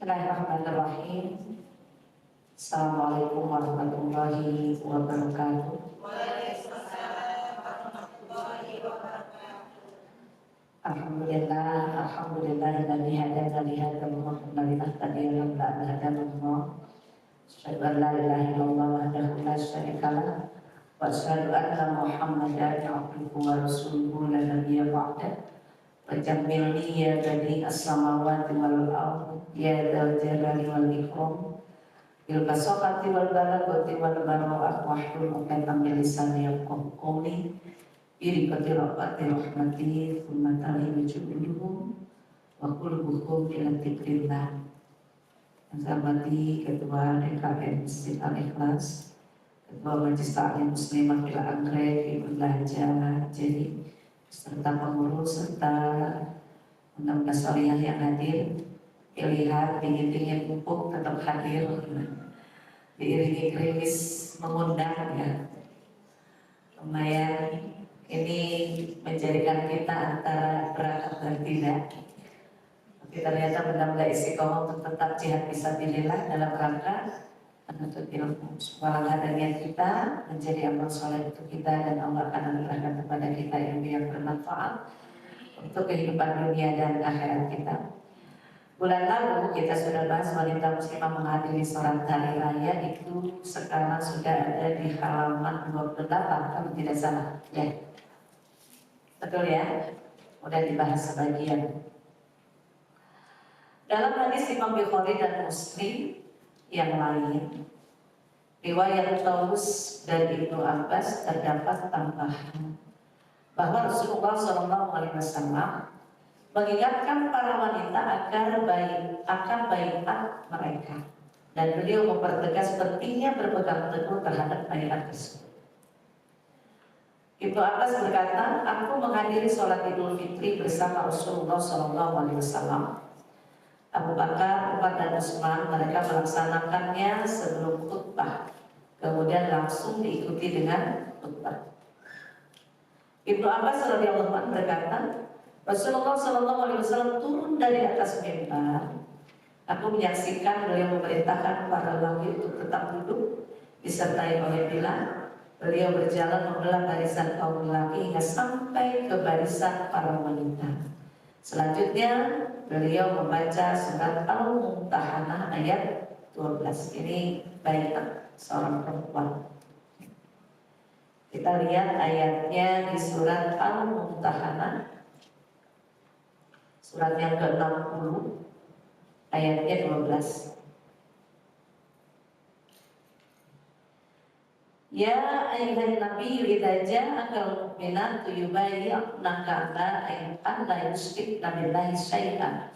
Bismillahirrahmanirrahim. Assalamualaikum warahmatullahi wabarakatuh. Alhamdulillahilladzi hadana li hadzal wa kunna linahtadiya laula an hadanallah. Asyhadu an la ilaha illallah wahdahu la syarika lah wa asyhadu anna Muhammadan abduhu wa rasuluhu la nabiyya ba'dah. Wajammilni ya bani as-samawati wal ardh ya dzal jalali wal ikram bil fasahati wal balaghati wal baro'ah wahlul 'uqdatam min lisani yafqahu qawli bi rahmati rahmati tsumma talinu juduhum wa qulubuhum ila dzikrillah. Yang saya hormati Ketua DKM Masjid Al-Ikhlas, Ketua Majelis Taklim Muslimah Bila Anggrek, Ibu Laja Jadi, serta pengurus serta undang-undang syariah yang hadir, pilihan dingin-dingin pupuk tetap hadir, diiringi gerimis mengundang ya. Lumayan ini menjadikan kita antara berangkat dan tidak. Tapi ternyata benar-benar istiqomah untuk tetap jihad fisabilillah dalam rangka menuntut ilmu. Semoga adanya kita menjadi amal soleh untuk kita dan Allah akan anugerahkan kepada kita yang bermanfaat untuk kehidupan dunia dan akhirat kita. Bulan lalu kita sudah bahas wanita muslimah menghadiri sholat hari raya, itu sekarang sudah ada di halaman 28 kalau tidak salah ya. Betul ya? Udah dibahas sebagian. Dalam hadis Imam Bukhari dan Muslim yang lain, riwayat Taus dan Ibnu Abbas, terdapat tambahan bahwa Rasulullah SAW mengingatkan para wanita akan baiat mereka, dan beliau mempertegas pentingnya berpegang teguh terhadap baiat tersebut. Ibnu Abbas berkata, aku menghadiri sholat Idul Fitri bersama Rasulullah SAW. Abu Bakar, Umar dan Utsman mereka melaksanakannya sebelum khutbah, kemudian langsung diikuti dengan khutbah. Ibnu Abbas radhiyallahu anhu berkata, Rasulullah SAW turun dari atas mimbar. Aku menyaksikan beliau memerintahkan para lelaki untuk tetap duduk disertai oleh Bilal. Beliau berjalan membelah barisan kaum lelaki hingga sampai ke barisan para wanita. Selanjutnya beliau membaca surat Al-Mumtahanah ayat 12. Ini baiat seorang perempuan. Kita lihat ayatnya di surat Al-Mumtahanah, surat yang ke-60 ayatnya 12. Ya ayyuhan nabiyyu idza ja'akal mu'minatu yubayyi'naka ala an la yushrikna billahi syai'an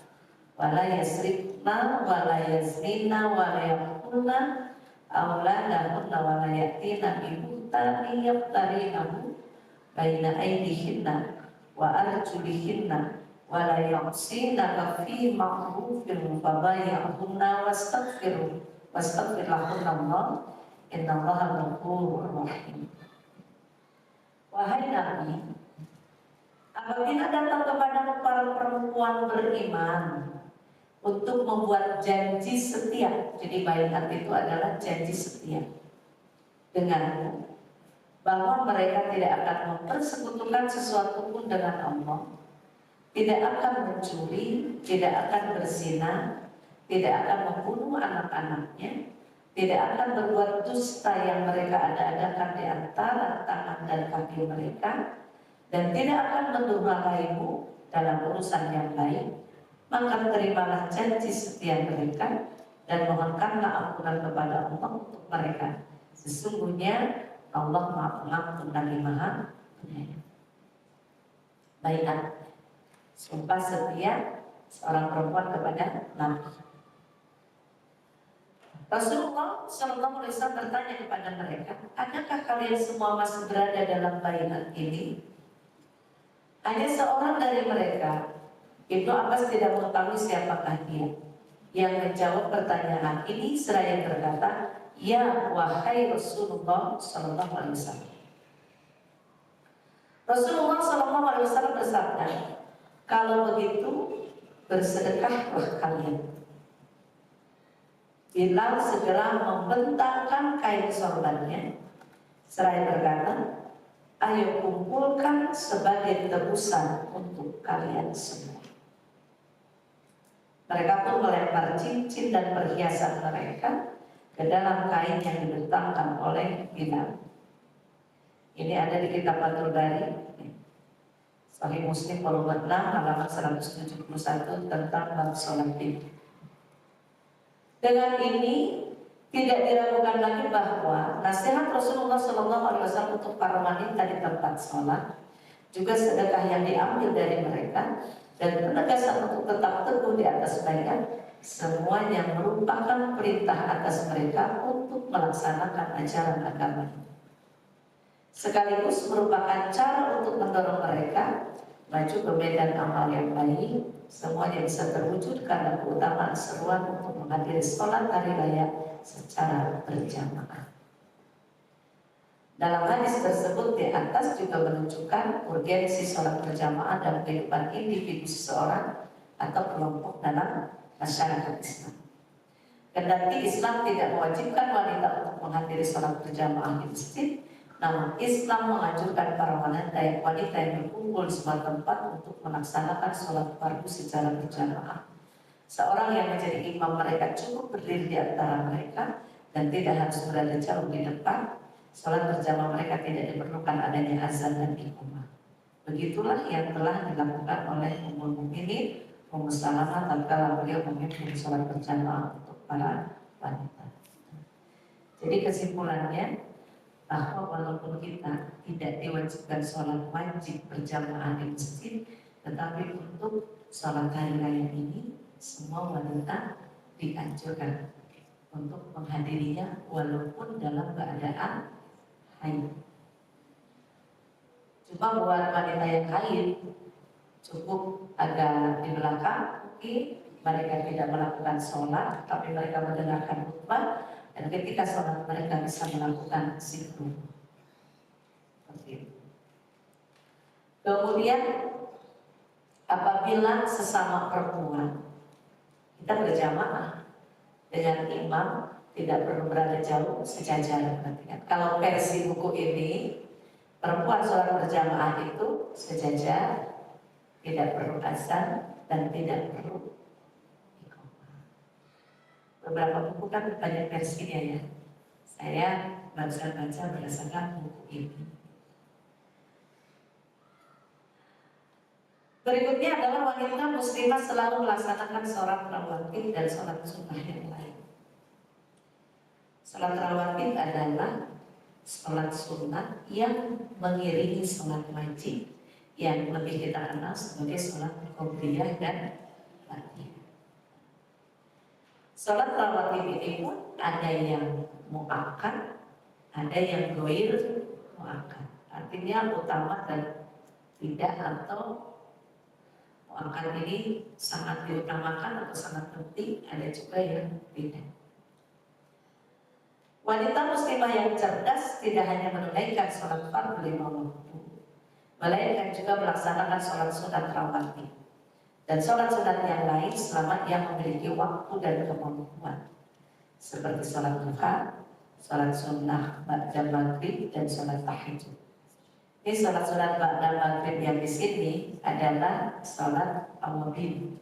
wa la yasrikna wa la yaznina wa la yaqulna awladahunna wa la ya'tina bi buhtani yaftarinahu baina aydihinna wa arjulihinna wa la ya'sinaka fi ma'rufin fa bay'ahunna wastaghfir lahunna Allah innallaha ghafurur rahim. Wahai Nabi, apabila datang kepadamu para perempuan beriman untuk membuat janji setia, jadi baiat itu adalah janji setia denganmu, bahwa mereka tidak akan mempersekutukan sesuatu pun dengan Allah, tidak akan mencuri, tidak akan berzina, tidak akan membunuh anak-anaknya, tidak akan berbuat dusta yang mereka ada-adakan di antara tangan dan kaki mereka, dan tidak akan mendurhakaimu dalam urusan yang baik, maka terimalah janji setia mereka dan mohonkanlah ampunan kepada Allah untuk mereka. Sesungguhnya Allah Maha Pengampun lagi Maha Penyayang. Baiat, sumpah setia seorang perempuan kepada Nabi. Rasulullah SAW bertanya kepada mereka, adakah kalian semua masih berada dalam baiat ini? Hanya seorang dari mereka, Ibnu Abbas, tidak mengetahui siapakah dia, yang menjawab pertanyaan ini seraya berkata, ya wahai Rasulullah SAW. Rasulullah SAW bersabda, kalau begitu bersedekahlah kalian. Bilal segera membentangkan kain sorbannya seraya berkata, ayo kumpulkan sebagai tebusan untuk kalian semua. Mereka pun melempar cincin dan perhiasan mereka ke dalam kain yang dibentangkan oleh Bilal. Ini ada di kitab Fathul Bari, Sahih Muslim volume 6 halaman 171 tentang bab sholat id. Dengan ini tidak diragukan lagi bahwa nasihat Rasulullah SAW untuk para wanita di tempat sholat, juga sedekah yang diambil dari mereka, dan penegasan untuk tetap teguh di atas mereka, semuanya merupakan perintah atas mereka untuk melaksanakan ajaran agama ini. Sekaligus merupakan cara untuk mendorong mereka maju ke medan amal yang baik. Semuanya bisa terwujud karena keutamaan seruan untuk menghadiri sholat hari raya secara berjamaah. Dalam hadis tersebut di atas juga menunjukkan urgensi sholat berjamaah dalam kehidupan individu seseorang atau kelompok dalam masyarakat Islam. Kendati Islam tidak mewajibkan wanita untuk menghadiri sholat berjamaah di masjid, namun Islam menganjurkan para wanita yang berkumpul di sebuah tempat untuk melaksanakan sholat fardu secara berjamaah. Seorang yang menjadi imam mereka cukup berdiri di antara mereka dan tidak harus berada jauh di depan. Sholat berjamaah mereka tidak diperlukan adanya azan dan iqamah. Begitulah yang telah dilakukan oleh Ummul Mukminin Ummu Salamah tatkala beliau memimpin sholat berjamaah untuk para wanita. Jadi kesimpulannya, bahwa walaupun kita tidak diwajibkan sholat wajib berjamaah di masjid, tetapi untuk sholat hari raya ini semua wanita dianjurkan untuk menghadirinya walaupun dalam keadaan haid. Cuma buat wanita yang haid cukup agak di belakang, mereka tidak melakukan sholat, tapi mereka mendengarkan khutbah. Dan ketika sholat mereka bisa melakukan zikir. Kemudian apabila sesama perempuan kita berjamaah dengan imam, tidak perlu berada jauh, sejajar. Kalau versi buku ini, perempuan sholat berjamaah itu sejajar, tidak perlu azan dan tidak perlu. Beberapa buku kan banyak versinya ya. Saya baca berdasarkan buku ini. Berikutnya adalah wanita muslimah selalu melaksanakan sholat rawatib dan sholat sunnah yang lain. Sholat rawatib adalah sholat sunnah yang mengiringi sholat wajib, yang lebih kita kenal sebagai sholat qobliyah dan ba'diyah. Sholat rawatib ini pun ada yang mu'akkad, ada yang ghair mu'akkad. Artinya utama dan tidak, atau mu'akkad ini sangat diutamakan atau sangat penting, ada juga yang tidak. Wanita muslimah yang cerdas tidak hanya menunaikan sholat fardu 5 waktu, melainkan juga melaksanakan sholat sunat rawatib dan sholat sunat yang lain selama ia memiliki waktu dan kemampuan, seperti sholat duha, sholat sunnah ba'da maghrib, dan sholat tahajud. Ini sholat sunat ba'da maghrib yang di sini adalah sholat awabin.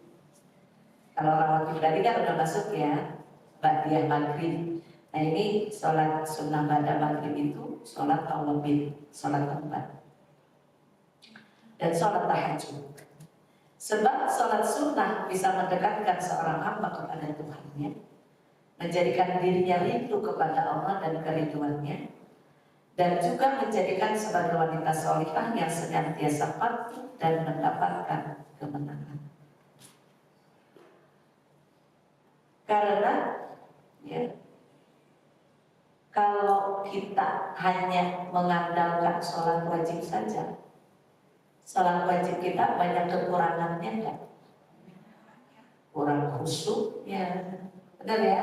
Kalau rawatib tadi kan udah masuk ya, ba'diyah maghrib. Nah ini sholat sunnah ba'da maghrib itu sholat awabin, sholat keempat, dan sholat tahajud. Sebab sholat sunnah bisa mendekatkan seorang hamba kepada Tuhannya, menjadikan dirinya rindu kepada Allah dan kerinduannya, dan juga menjadikan sebagai wanita sholihah yang senantiasa patuh dan mendapatkan kemenangan. Karena ya, kalau kita hanya mengandalkan sholat wajib saja, sholat wajib kita banyak kekurangannya kan? Kurang khusyuk ya, benar ya?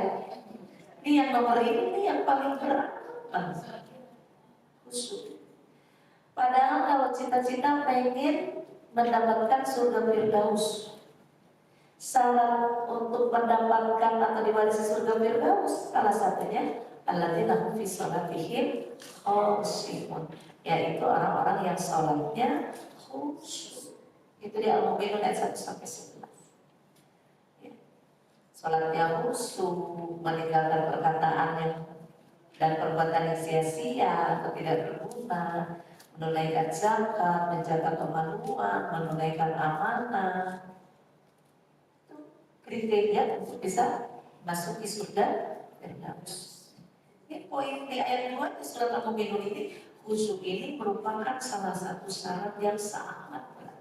Ini yang nomor ini yang paling berat, khusyuk. Padahal kalau cita-cita pengen mendapatkan surga Firdaus, Syarat untuk mendapatkan atau diwarisi surga Firdaus salah satunya alladzina hum fi sholatihim khashi'un, yaitu orang-orang yang sholatnya khusyuk. Itu di Al-Mu'minun ayat 1 sampai 11. Ya. Sholatnya khusyuk, meninggalkan perkataan yang dan perbuatan yang sia-sia atau tidak berguna, menunaikan zakat, menjaga kemaluan, menunaikan amanah, kriteria untuk bisa masuk di surga Firdaus. Ini poin di ayat 2 di surat Al-Mu'minun ini, khusyuk ini merupakan salah satu syarat yang sangat berat.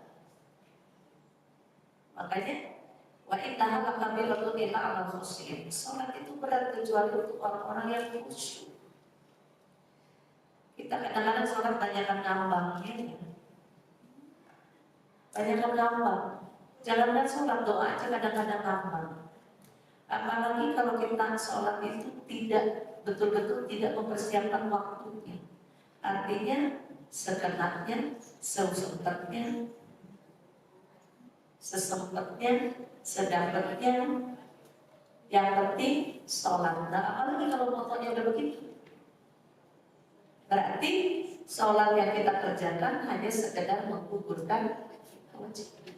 Makanya wa innaha lakabiratun illa 'alal khusyin. Salat itu berat kecuali untuk orang-orang yang khusyuk. Kita kadang-kadang sholat banyakkan ngambangnya, banyakkan ngambang. Jangankan sholat, doa aja kadang-kadang ngambang. Apalagi kalau kita sholat itu tidak betul-betul tidak mempersiapkan waktunya. Artinya sekenaknya, sesempatnya, sedapatnya. Yang penting sholat. Nah, apalagi kalau motonya udah begitu, berarti sholat yang kita kerjakan hanya sekedar menggugurkan kewajiban,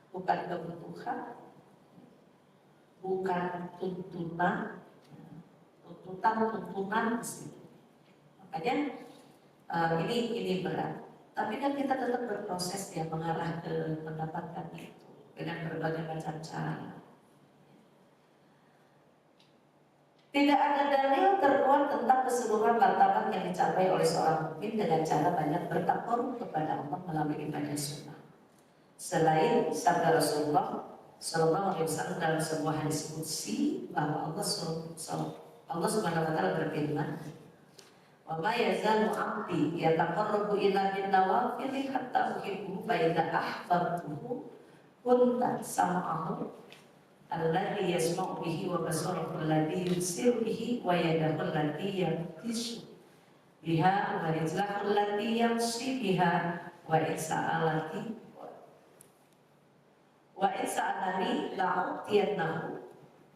bukan kebutuhan, bukan tuntunan Makanya ini berat. Tapi kan kita tetap berproses ya mengarah ke mendapatkan itu dengan berbagai macam cara. Tidak ada dalil terkuat tentang keseluruhan martabat yang dicapai oleh seorang mukmin dengan cara banyak bertakarub kepada Allah melalui ibadah sunnah. Selain sabda Rasulullah Sallallahu Alaihi Wasallam dalam sebuah hadis qudsi bahwa Allah Subhanahu Wa Taala berfirman, "Wa ma yazalu 'abdi yataqarrabu ila bin nawafil hatta uhibbu fa idza ahbabtuhu kunta sam'ahu alladhi yasma'u bihi wa basarahu alladhi yubsiru bihi wa yadahu allati yabtishu biha wa rijlahu allati yamshi biha wa insa'alani la'utiyannahu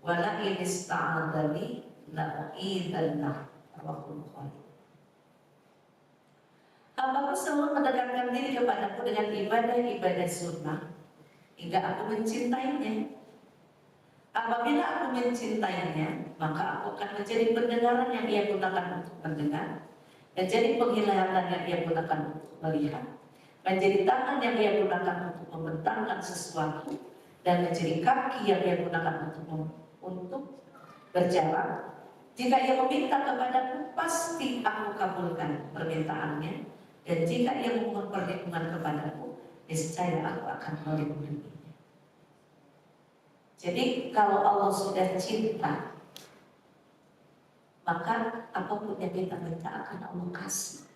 wa la'in ista'adani la'u'idannahu." Rawahul Bukhari. Hambaku selalu mendekatkan diri kepadaku dengan ibadah-ibadah sunnah hingga aku mencintainya. Apabila aku mencintainya, maka aku akan menjadi pendengaran yang ia gunakan untuk mendengar, menjadi penglihatan yang ia gunakan untuk melihat, menjadi tangan yang ia gunakan untuk membentangkan sesuatu, dan menjadi kaki yang ia gunakan untuk berjalan. Jika ia meminta kepadaku, pasti aku kabulkan permintaannya, dan jika ia memohon perlindungan kepadaku, niscaya aku akan melindunginya. Jadi kalau Allah sudah cinta, maka apapun yang kita minta akan Allah kasih.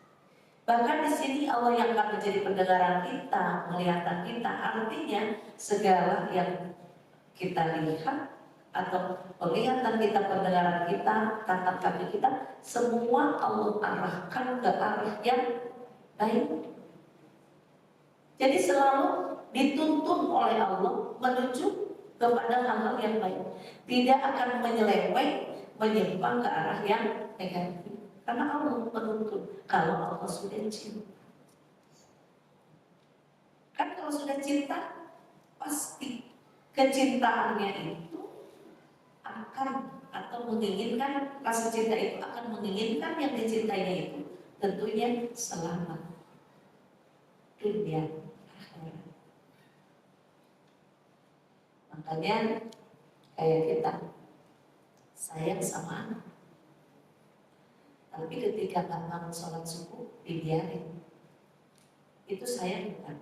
Bahkan di sini Allah yang akan menjadi pendengaran kita, penglihatan kita, artinya segala yang kita lihat atau penglihatan kita, pendengaran kita, tatap kaki kita, semua Allah arahkan ke arah yang baik. Jadi selalu dituntun oleh Allah menuju kepada hal-hal yang baik, tidak akan menyeleweng, menyimpang ke arah yang negatif. Karena Allah menuntun. Kalau Allah sudah cinta, kan kalau sudah cinta, pasti kecintaannya itu akan atau menginginkan, rasa cinta itu akan menginginkan yang dicintainya itu tentunya selamat dunia akhirat. Makanya kayak kita sayang sama anak, tapi ketika nggak mau sholat subuh dibiarin, itu sayang bukan?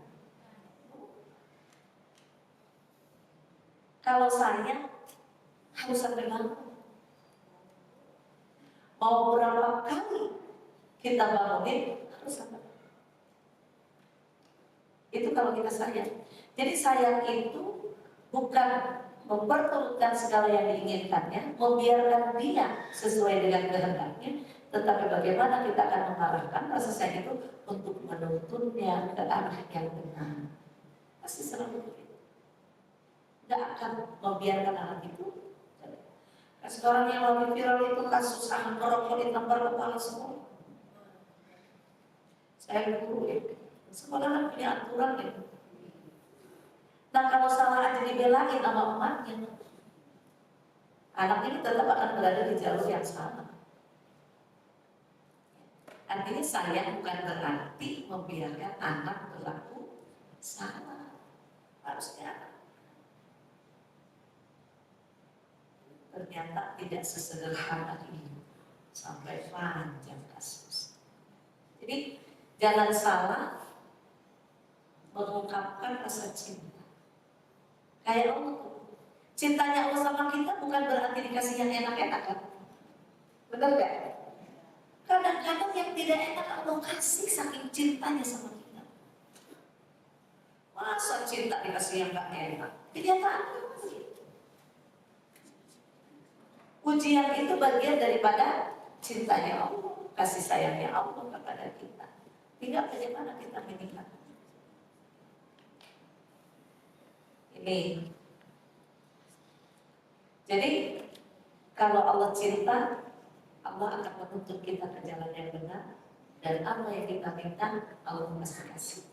Kalau sayang harus sampai mana? Mau berapa kali kita bangunin harus sampai. Itu kalau kita sayang. Jadi sayang itu bukan memperturutkan segala yang diinginkannya, membiarkan dia sesuai dengan kehendaknya, tetapi bagaimana kita akan mengarahkan rasa sayang itu untuk menuntunnya ke arah yang benar. Pasti selalu begitu. nggak akan membiarkan anak itu. Sekarang yang lagi viral itu kasus anak merokok ditampar kepala semua. Saya guru ya, sekolah kan punya aturan ya. Nah kalau salah aja dibelain sama emaknya, anak ini tetap akan berada di jalur yang sama. Artinya saya bukan berarti membiarkan anak berlaku sama. Harusnya ternyata tidak sesederhana ini, sampai panjang kasus. Jadi jangan salah mengungkapkan rasa cinta. Kayak Allah, cintanya Allah sama kita bukan berarti dikasih yang enak-enak kan? Benar gak? Kadang-kadang yang tidak enak Allah kasih saking cintanya sama kita. Masa cinta dikasih yang gak enak? Kenyataannya ujian itu bagian daripada cintanya Allah, kasih sayangnya Allah kepada kita. Tinggal bagaimana kita menikah. Ini. Jadi kalau Allah cinta, Allah akan menuntut kita ke jalan yang benar, dan apa yang kita minta Allah pasti kasih.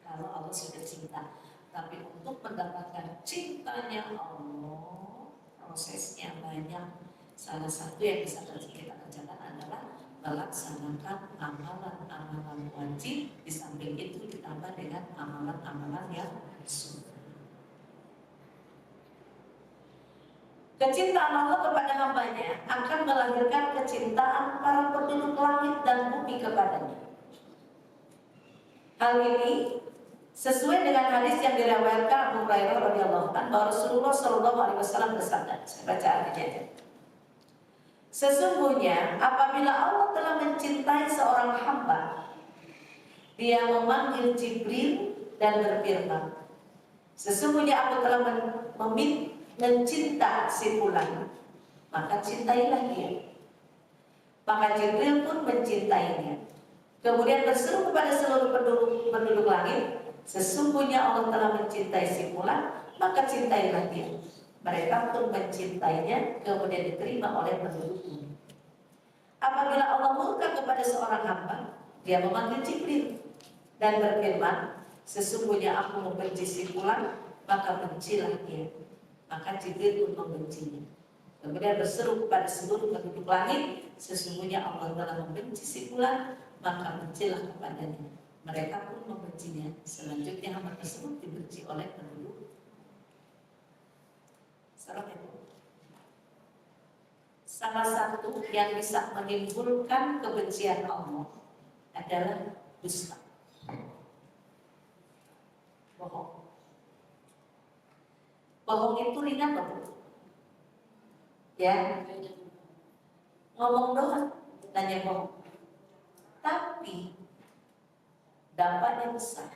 Kalau Allah sudah cinta, tapi untuk mendapatkan cintanya Allah, prosesnya banyak. Salah satu yang bisa kita kerjakan adalah melaksanakan amalan-amalan wajib, di samping itu ditambah dengan amalan-amalan yang sunnah. Kecintaan Allah kepada hambanya akan melahirkan kecintaan para penduduk langit dan bumi kepadanya. Hal ini sesuai dengan hadis yang diriwayatkan Abu Hurairah radhiyallahu anhu bahwa Rasulullah Shallallahu alaihi wasallam bersabda, saya baca artinya. Sesungguhnya apabila Allah telah mencintai seorang hamba, Dia memanggil Jibril dan berfirman, sesungguhnya aku telah mencinta si fulan, maka cintailah dia. Maka Jibril pun mencintainya. Kemudian berseru kepada seluruh penduduk langit, sesungguhnya Allah telah mencintai si fulan, maka cintailah dia. Mereka pun mencintainya, kemudian diterima oleh penduduk bumi. Apabila Allah murka kepada seorang hamba, Dia memanggil Jibril dan berfirman, sesungguhnya aku membenci si fulan, maka bencilah dia. Maka Jibril pun membencinya. Kemudian berseru kepada seluruh penduduk langit, sesungguhnya Allah telah membenci si fulan, maka bencilah kepadanya. Mereka pun membencinya. Selanjutnya hamba tersebut dibenci oleh penduduk. Salah satu yang bisa menimbulkan kebencian Allah adalah dusta, bohong. Bohong itu ringan banget. Ya, ngomong doang, nanya bohong. Tapi dampaknya besar.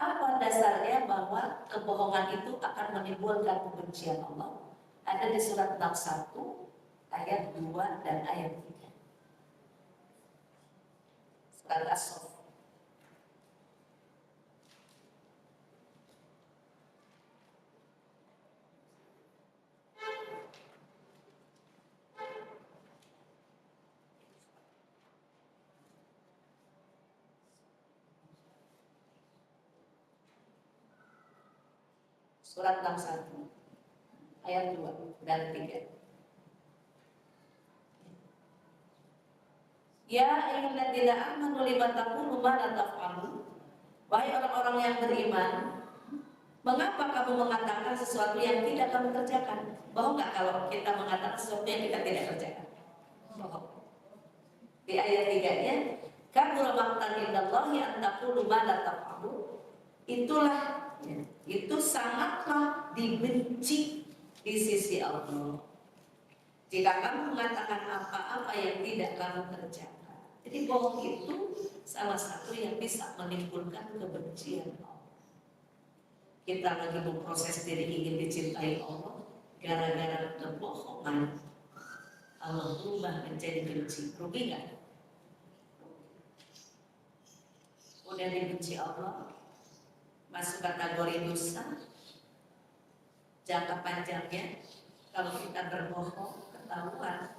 Apa dasarnya bahwa kebohongan itu akan menimbulkan kebencian Allah? Ada di surat 61 ayat 2 dan ayat 3. Surat As-Saff. Surat 61 ayat 2 dan 3. Ya ayyuhalladzina amanu lima taqulu ma la taf'alun. Wahai orang-orang yang beriman, mengapa kamu mengatakan sesuatu yang tidak kamu kerjakan? Bohong nggak kalau kita mengatakan sesuatu yang kita tidak kerjakan? Bohong. Di ayat 3-nya, kabura maqtan indallahi an taqulu ma la taf'alun. Itulah, itu sangatlah dibenci di sisi Allah jika kamu mengatakan apa-apa yang tidak kamu kerjakan. Jadi bohong itu salah satu yang bisa menimbulkan kebencian Allah. Kita lagi memproses diri ingin dicintai Allah, gara-gara kebohongan Allah berubah menjadi benci. Rugi nggak? Udah dibenci Allah, masuk kategori dosa. Jangka panjangnya, kalau kita berbohong ketahuan,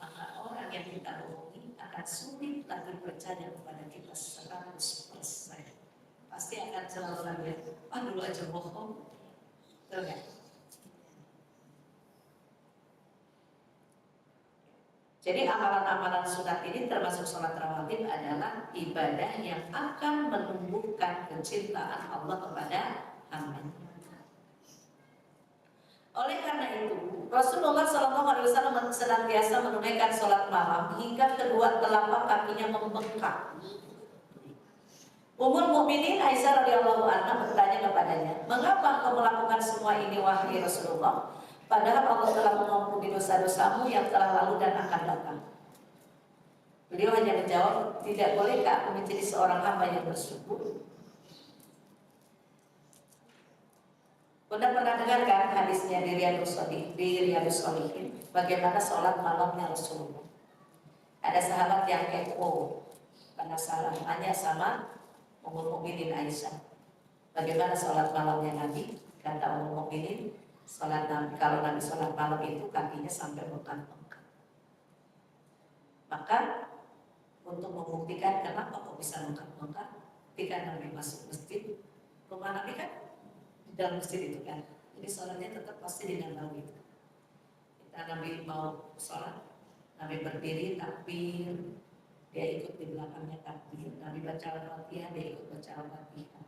maka orang yang kita bohongi akan sulit lagi percaya kepada kita 100%. Pasti akan selalu lagi, dulu aja bohong, betul nggak? Jadi amalan-amalan sunat ini termasuk sholat rawatib adalah ibadah yang akan menumbuhkan kecintaan Allah kepada hamba-Nya. Oleh karena itu, Rasulullah SAW senantiasa menunaikan sholat malam hingga kedua telapak kakinya membengkak. Ummul Mukminin Aisyah radhiyallahu anha bertanya kepadanya, "Mengapa kau melakukan semua ini wahai Rasulullah? Padahal Allah telah mengampuni dosa-dosamu yang telah lalu dan akan datang." Beliau hanya menjawab, "Tidak bolehkah aku menjadi seorang hamba yang bersyukur?" Anda pernah dengarkan hadisnya di Riyadhus Shalihin, bagaimana sholat malamnya Rasulullah. Ada sahabat yang kepo, penasaran, tanya sama Ummul Mukminin Aisyah, bagaimana sholat malamnya Nabi? Kata Ummul Mukminin, sholat Nabi, kalau Nabi sholat malam itu kakinya sampai bengkak-bengkak. Maka untuk membuktikan kenapa kok bisa bengkak-bengkak, ketika Nabi masuk masjid, rumah Nabi kan di dalam masjid itu kan, jadi sholatnya tetap pasti di Nabawi. Kita Nabi mau sholat, Nabi berdiri takbir, dia ikut di belakangnya takbir. Nabi baca Al-Fatihah, dia ikut baca Al-Fatihah.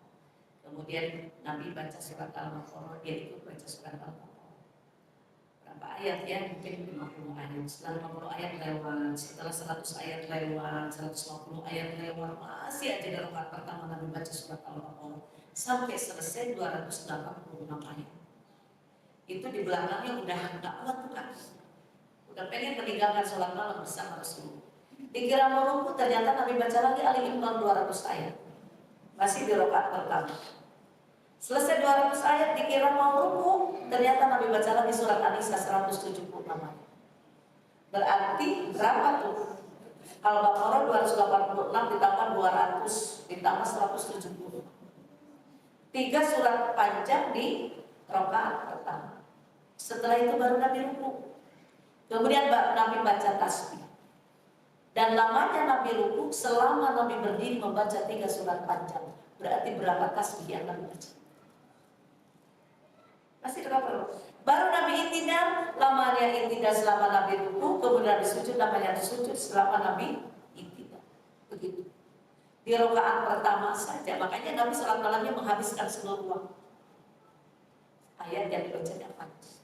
Kemudian Nabi baca surat Al-Baqarah, dia ikut baca surat Al-Baqarah. Berapa ayat ya? Mungkin 50 ayat. Setelah 50 ayat lewat, setelah 100 ayat lewat, 150 ayat lewat, masih aja di rakaat pertama Nabi baca surat Al-Baqarah sampai selesai 286 ayat. Itu di belakangnya udah nggak kuat tuh kan, udah pengen meninggalkan sholat malam bersama Rasulullah. Dikira mau ruku, ternyata Nabi baca lagi Ali Imran 200 ayat, masih di rakaat pertama. Selesai 200 ayat dikira mau ruku, ternyata Nabi baca lagi surat An-Nisa 176 ayat. Berarti berapa tuh? Al-Baqarah 286 ditambah 200 ditambah 170. 3 surat panjang di rakaat pertama. Setelah itu baru Nabi ruku. Kemudian Nabi baca tasbih. Dan lamanya Nabi ruku selama Nabi berdiri membaca 3 surat panjang. Berarti berapa tasbih yang Nabi baca? Masih berapa? Baru Nabi intidal, lamanya intidal selama Nabi ruku, kemudian Nabi sujud, lamanya sujud selama Nabi intidal. Begitu. Di rakaat pertama saja, makanya Nabi sholat malamnya menghabiskan seluruh waktu. Ayat yang dibacanya panjang.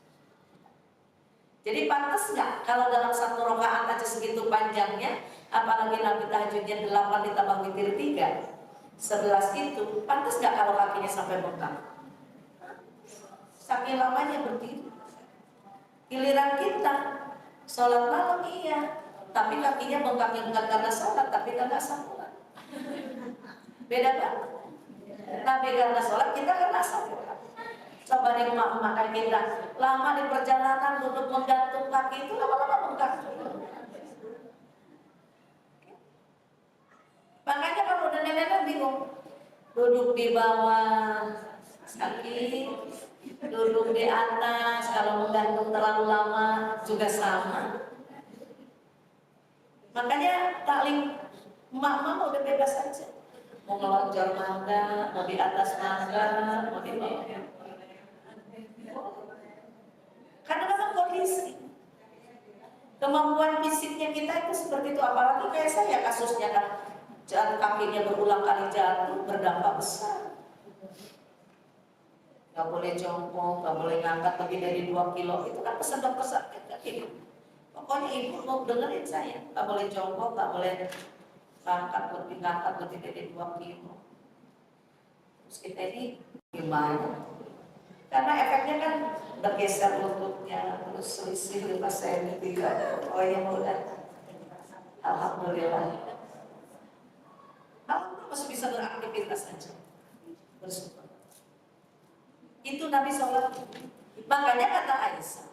Jadi pantas nggak kalau dalam satu rakaat aja segitu panjangnya, apalagi Nabi tahajudnya 8 ditambah witir 3, 11 itu, pantas nggak kalau kakinya sampai bengkak? Saking lamanya berdiri. Giliran kita sholat malam iya, tapi kakinya bengkaknya bukan karena sholat, tapi karena salat. Beda banget. Nabi karena sholat, kita karena salat. Coba nih emak-emak kayak kita, lama di perjalanan duduk menggantung kaki itu lama-lama bengkak. Makanya kalau udah nenek bingung, duduk di bawah sakit, duduk di atas kalau menggantung terlalu lama juga sama. Makanya taklim emak-emak udah bebas aja, mau ngelonjor mangga, mau di atas mangga, mau di bawah. Karena memang kondisi kemampuan fisiknya kita itu seperti itu. Apalagi kayak saya kasusnya kan, kakinya berulang kali jatuh, berdampak besar. Gak boleh jongkok, gak boleh ngangkat lebih dari 2 kilo. Itu kan pesan dokter sakit. Pokoknya ibu mau dengerin saya, gak boleh jongkok, gak boleh ngangkat lebih dari 2 kilo. Terus kita ini gimana? Karena efeknya kan bergeser lututnya, terus selisih di pas saya juga. Oh yang udah, alhamdulillah. Alhamdulillah masih bisa beraktivitas aja, bersyukur. Itu Nabi sholat. Makanya kata Aisyah,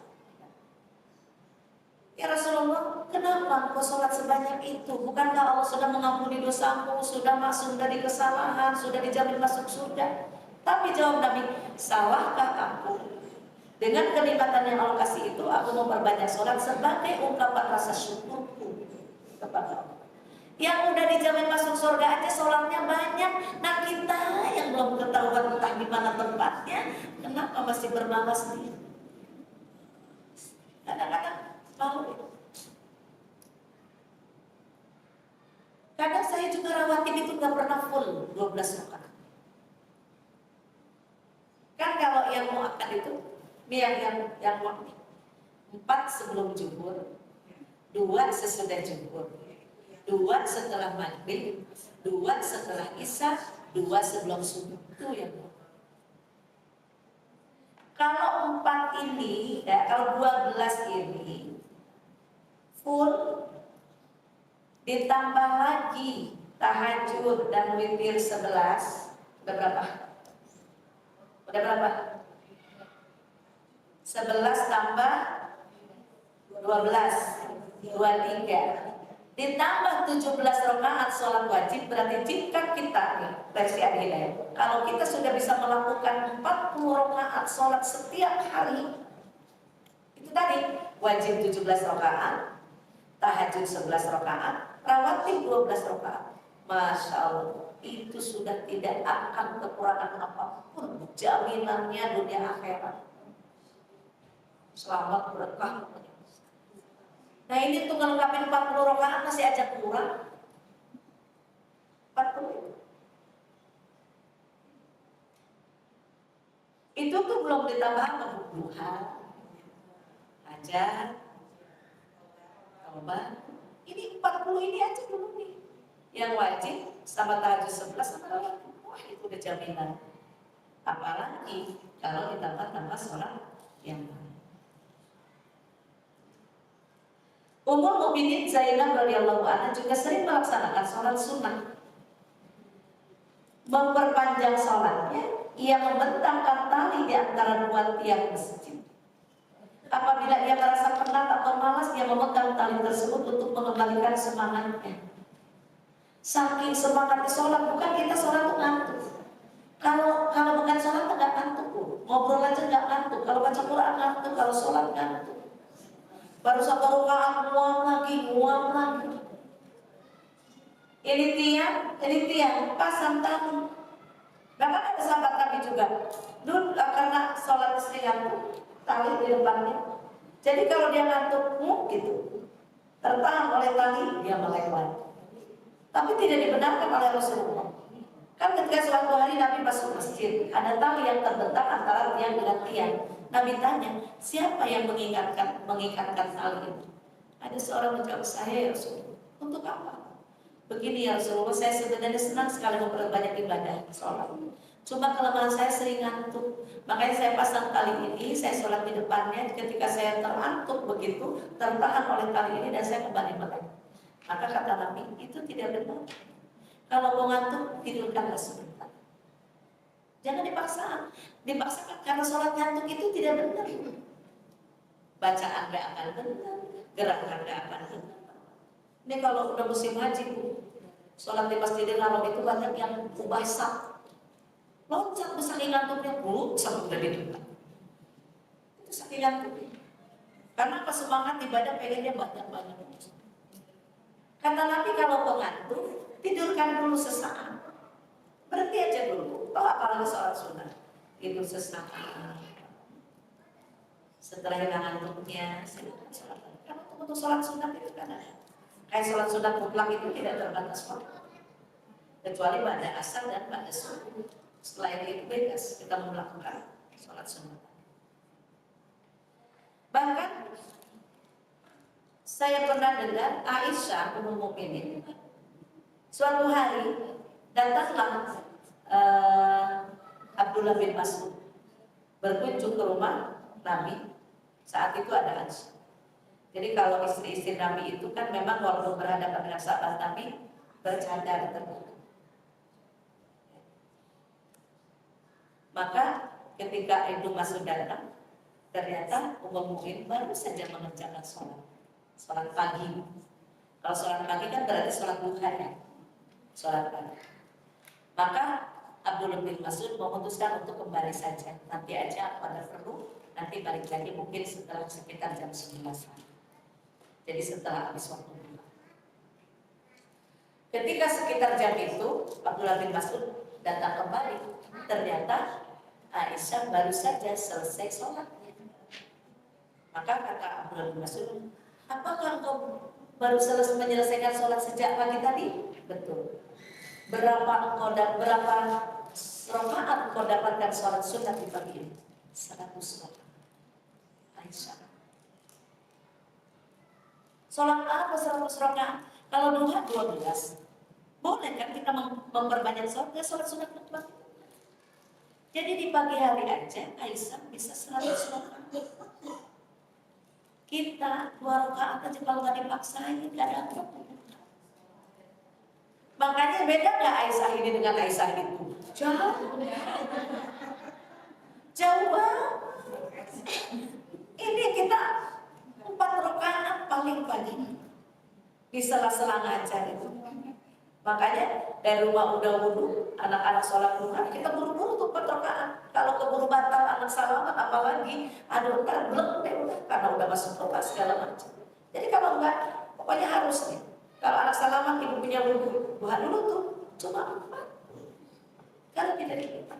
ya Rasulullah, kenapa kau sholat sebanyak itu? Bukankah Allah sudah mengampuni dosamu, sudah masuk dari kesalahan, sudah dijamin masuk surga? Tapi jawab Nabi, salahkah aku? Dengan kenikmatan yang Allah kasih itu, aku memperbanyak sholat sebagai ungkapan rasa syukurku kepada Allah. Yang udah dijamin masuk surga aja sholatnya banyak. Nah kita yang belum ketahuan entah di mana tempatnya, kenapa masih bermalas nih? Kadang-kadang mau. Kadang saya juga rawatib itu nggak pernah full 12 rakaat. Kan kalau yang mau akad itu yang waktu 4 sebelum zuhur, 2 sesudah zuhur, 2 setelah maghrib, 2 setelah isya, 2 sebelum subuh. Itu yang kalau 4 ini, ya, kalau 12 ini full, ditambah lagi tahajud dan witir 11, udah berapa? Udah berapa? 11 tambah 12, 23. Ditambah 17 rakaat sholat wajib, berarti jika kita nih, versi Al-Hidayah, kalau kita sudah bisa melakukan 40 rakaat sholat setiap hari, itu tadi wajib 17 rakaat, tahajud 11 rakaat, rawatib 12 rakaat. Masya Allah, itu sudah tidak akan kekurangan apapun, jaminannya dunia akhirat. Selamat berkah. Nah ini tuh ngelengkapin 40 rakaat masih aja kurang. 40 itu tuh belum ditambah duha, hajat, taubat. Ini 40 ini aja belum nih. Yang wajib sama tahajud 11 sama rawatib. Wah itu udah jaminan. Apalagi kalau ditambah sholat yang lain. Ummul Mukminin Zainab radhiyallahu anha juga sering melaksanakan sholat sunnah. Memperpanjang sholatnya, ia membentangkan tali di antara dua tiang masjid. Apabila ia merasa penat atau malas, dia memegang tali tersebut untuk mengembalikan semangatnya. Saking semangatnya sholat, bukan kita sholat tuh ngantuk. Kalau bukan sholat nggak ngantuk, ngobrol aja nggak ngantuk. Kalau baca Quran ngantuk, kalau sholat ngantuk. Baru satu rakaat nguam lagi. Ini tiang, pasang tali. Bahkan ada sahabat Nabi juga. Dulu karena sholat istri ngantuk, tali di depannya. Jadi kalau dia ngantuk, gitu, tertahan oleh tali, dia melewat. Tapi tidak dibenarkan oleh Rasulullah. Kan ketika suatu hari Nabi masuk masjid, ada tali yang terbentang antara tiang dengan tiang. Nabi tanya, siapa yang mengikatkan tali itu? Ada seorang menjawab, saya ya Rasulullah. Untuk apa? Begini ya Rasulullah, saya sebenarnya senang sekali memperbanyak ibadah sholat. Cuma kelemahan saya sering ngantuk. Makanya saya pasang tali ini, saya sholat di depannya. Ketika saya terantuk begitu, tertahan oleh tali ini dan saya kembali melek. Maka kata Nabi, itu tidak benar. Kalau mau ngantuk, tidurkanlah sebentar. Jangan dipaksakan karena sholat ngantuk itu tidak benar. Bacaan nggak akan benar, gerakan nggak akan benar. Ini kalau udah musim haji, sholat di Masjidil Haram itu banyak yang basah, loncat saking ngantuknya, sampai udah ditutup. Itu saking ngantuknya. Karena apa, semangat ibadah pengennya banyak-banyak. Kata Nabi, kalau mau ngantuk, tidurkan dulu sesaat. Berhenti aja dulu. Toh apalagi sholat sunnah, tidur sesaat. Setelah hilang ngantuknya, silakan sholat. Karena untuk sholat sunnah itu kan ada. Kayak sholat sunnah mutlak itu tidak terbatas waktu. Kecuali pada asar dan pada subuh. Setelah itu bebas kita melakukan sholat sunnah. Bahkan saya pernah dengar Aisyah Ummul Mukminin suatu hari datanglah Abdullah bin Mas'ud berkunjung ke rumah Nabi. Saat itu ada Aisyah. Jadi kalau istri-istri Nabi itu kan memang walaupun berhadapan dengan sahabat Nabi bercadar terbuka. Maka ketika Ibnu Mas'ud datang, ternyata Ummul Mukminin baru saja mengerjakan sholat pagi. Kalau sholat pagi kan berarti sholat duha ya, sholat pagi. Maka Abdullah bin Mas'ud memutuskan untuk kembali saja. Nanti aja pada perlu, nanti balik lagi mungkin setelah sekitar jam 11. Jadi setelah habis waktu buka. Ketika sekitar jam itu, Abdullah bin Mas'ud datang kembali. Ternyata Aisyah baru saja selesai sholatnya. Maka kata Abdullah bin Mas'ud, apakah engkau baru selesai menyelesaikan sholat sejak pagi tadi? Betul. Berapa rakaat engkau dapatkan sholat sunat di pagi ini? 100 rakaat. Aisyah. Sholat apa 100 rakaat? Kalau duha 12. Boleh kan kita memperbanyak sholat sunat di pagi? Jadi di pagi hari aja Aisyah bisa 100 rakaat. Kita 2 rakaat aja kalau nggak dipaksain, nggak ada apa. Makanya beda nggak Aisyah ini dengan Aisyah itu? Jauh. Jauh banget. Ini kita 4 rakaat paling pagi di sela-sela ngajar itu. Makanya dari rumah udah wudhu, anak-anak sholat duha, kita buru-buru tuh 4 rakaat. Kalau keburu batal anak salaman apalagi, aduh ntar belum deh udah, karena udah masuk doa segala macam. Jadi kalau enggak, pokoknya harus nih. Kalau anak salaman ibu punya wudhu, duha dulu tuh, cuma 4. Kalau kita kita,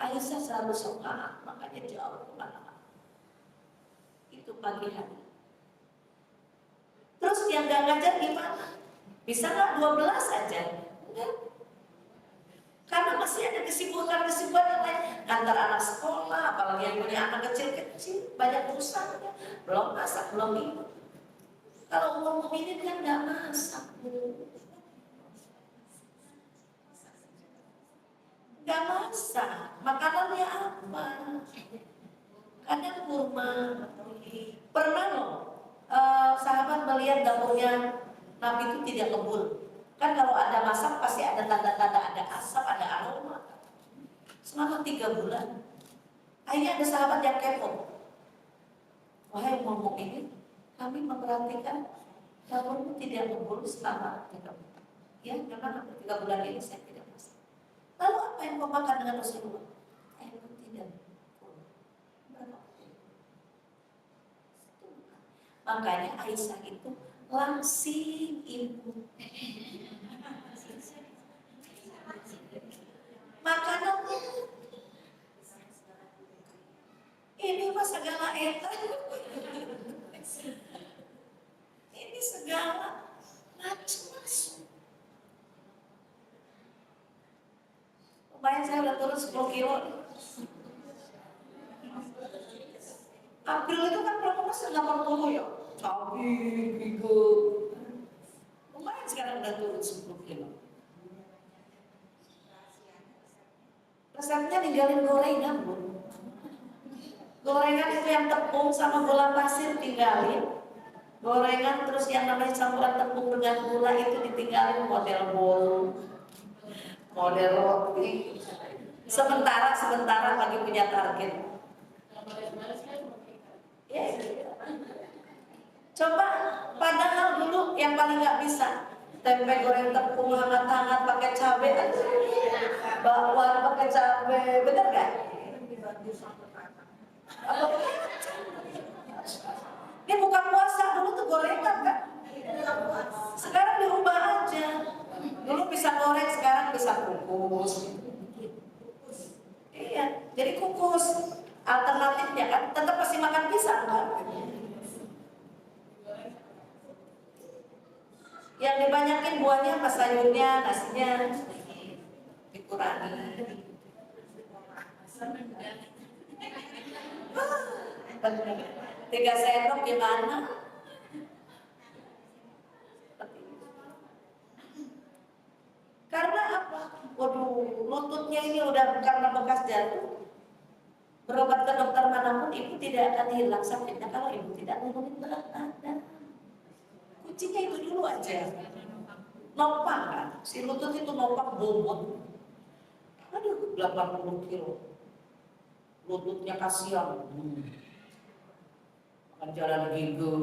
Aisyah selalu rakaat, makanya jauh kemana-mana. Itu pagi hari. Terus yang gak ngajar gimana? Bisa nggak 12 aja? Enggak. Karena masih ada kesibukan-kesibukan yang lain. Antar anak sekolah, apalagi yang punya anak kecil-kecil, banyak urusannya. Belum masak, belum minum. Kalau umum ini kan nggak masak, nggak masak. Makanannya apa? Kadang kurma. Pernah loh, sahabat melihat dapurnya Nabi itu tidak ngebul. Kan kalau ada masak pasti ada tanda-tanda, ada asap, ada aroma. Selama 3 bulan. Akhirnya ada sahabat yang kepo. Wahai ngomong ini, kami memperhatikan dapurmu tidak ngebul selama 3 bulan. Ya, memang 3 bulan ini saya tidak masak. Lalu apa yang kau makan dengan Rasulullah? Aku tidak ngebul. Makanya Aisyah itu langsing ibu. Makanan ini mah segala eta. Ini segala macam-macam. Lumayan saya udah turun 10 kilo. April itu kan berapa masih 80 ya? Cabai, gigo. Lumayan sekarang udah turun 10 kilo. Resepnya ninggalin gorengan, Bu. Gorengan itu yang tepung sama gula pasir tinggalin. Gorengan terus yang namanya campuran tepung dengan gula itu ditinggalin, model bol, model roti. Sementara bagi punya target. Ya, coba padahal dulu yang paling nggak bisa tempe goreng tepung hangat-hangat pakai cabai, bakwan pakai cabai, bener nggak? Ini bukan puasa, dulu tuh gorengan kan? Sekarang diubah aja. Dulu bisa goreng, sekarang bisa kukus. Iya, jadi kukus. Alternatifnya kan tetap pasti makan pisang kan? Yang dibanyakin buahnya apa, sayurnya, nasinya dikurangi. 3 sendok gimana? Karena apa? Waduh, lututnya ini udah karena bekas jatuh. Berobat ke dokter manapun ibu tidak akan hilang sakitnya kalau ibu tidak nurunin berat badan. Kuncinya itu dulu aja. Nopang kan, si lutut itu nopang bobot. Aduh, 80 kilo. Lututnya kasihan. Makan jalan gigu.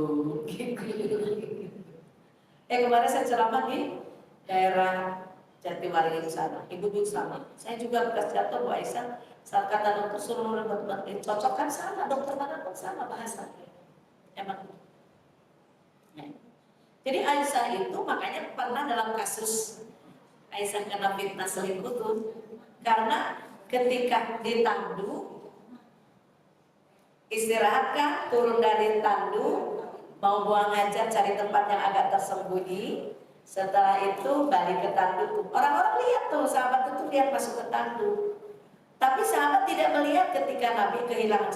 Kemarin saya ceramah di daerah Jatiwaringin sana, ibu juga sama. Saya juga bekas jatuh Bu Aisyah, saat kata dokter suruh buat cocok kan sama, dokter mana pun sama bahasanya. Emang. Ya. Jadi Aisyah itu makanya pernah dalam kasus Aisyah kena fitnah selingkuh tuh, karena ketika ditandu istirahat kan, turun dari tandu mau buang hajat cari tempat yang agak tersembunyi. Setelah itu balik ke tandu. Orang-orang lihat tuh sahabat itu lihat masuk ke tandu. Tapi sahabat tidak melihat ketika Nabi kehilangan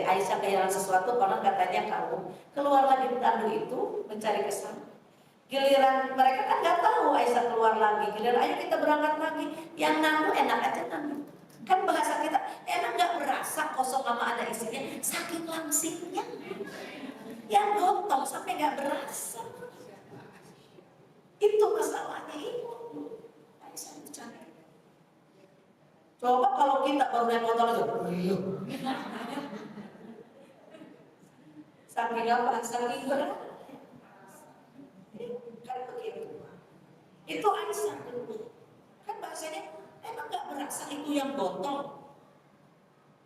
Aisyah kehilangan sesuatu. Konon katanya kamu keluar lagi di tandu itu mencari kesana. Giliran mereka kan nggak tahu Aisyah keluar lagi. Giliran ayo kita berangkat lagi. Yang nandu enak aja nandu. Kan bahasa kita enak nggak berasa kosong sama ada isinya. Saking langsingnya. Yang gotong sampai nggak berasa. Itu masalahnya itu. Aisyah bercanda. Coba kalau kita baru naik motor aja, saking apa? Saking berat. Kan begitu. Itu Aisyah dulu. Kan bahasanya emang nggak berasa itu yang gotong.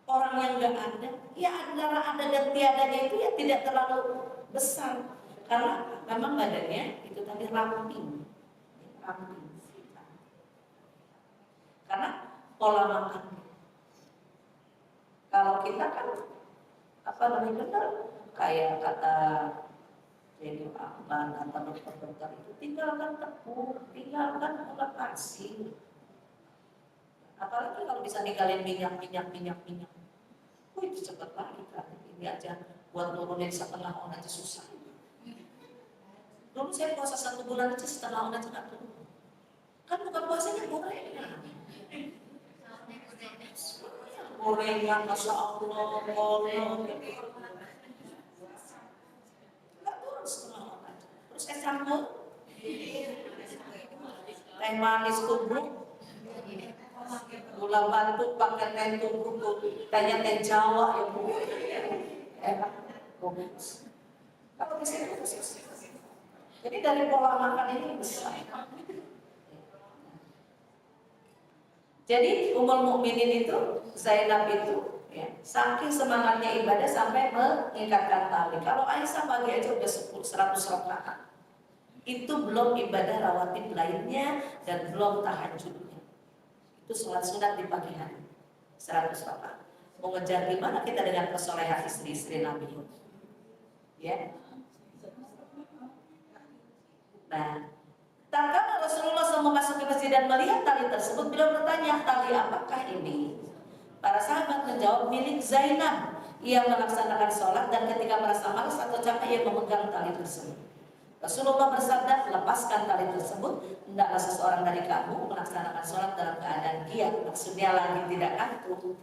Orang yang nggak ada, ya antara ada dan tiadanya itu ya tidak terlalu besar. Karena memang badannya itu tadi ramping. Karena pola makan. Kalau kita kan apa namanya benar kayak kata Jadi Ahmad atau dokter-dokter itu tinggalkan tepung, tinggalkan gula pasir. Apalagi kalau bisa ninggalin minyak. Wih, itu cepet lagi kan. Ini aja buat nurunin setengah on aja susah. Dulu saya puasa 1 bulan aja setengah on aja nggak turun. Kan bukan puasanya gorengan. Gorengan, masya Allah, nggak turun setengah on aja. Terus es campur, teh manis tubruk, gula batu pakai teh tubruk, tehnya teh Jawa ya Bu. Enak, bagus. Kalau bisa itu jadi dari pola makan ini besar. Jadi Ummul Mukminin itu Zainab itu ya, saking semangatnya ibadah sampai mengikatkan tali. Kalau Aisyah pagi aja udah 100 rakaat. Itu belum ibadah rawatib lainnya dan belum tahajudnya. Itu sholat sunat di pagi hari 100 rakaat. Mau ngejar gimana kita dengan kesolehan istri-istri Nabi? Ya. Nah, tatkala Rasulullah SAW memasuki masjid dan melihat tali tersebut, beliau bertanya, tali apakah ini? Para sahabat menjawab, milik Zainab. Ia melaksanakan sholat dan ketika merasa malas atau capek, ia memegang tali tersebut. Rasulullah bersabda, lepaskan tali tersebut. Hendaklah seseorang dari kamu melaksanakan sholat dalam keadaan giat, maksudnya lagi tidak ngantuk.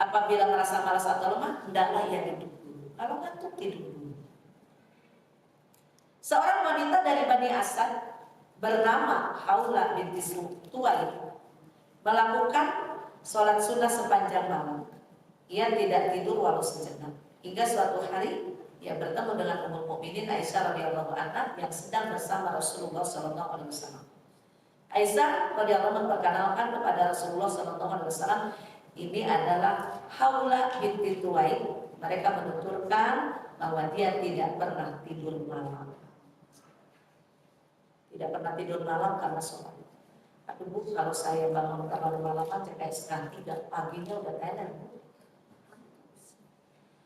Apabila merasa malas atau lemah, hendaklah ia duduk dulu. Kalau ngantuk, tidur dulu. Seorang wanita dari Bani Asad bernama Haula binti Tuwail melakukan sholat sunnah sepanjang malam. Ia tidak tidur walau sejenak. Hingga suatu hari ia bertemu dengan Ummul Mukminin Aisyah radhiyallahu anha yang sedang bersama Rasulullah sallallahu alaihi wasallam. Aisyah radhiyallahu anha memperkenalkan kepada Rasulullah sallallahu alaihi wasallam, ini adalah Haula binti Tuwail. Mereka menuturkan bahwa dia tidak pernah tidur malam. Tidak pernah tidur malam karena sholat. Aduh Bu, kalau saya bangun terlalu malam aja kayak setengah 3 paginya udah tenar.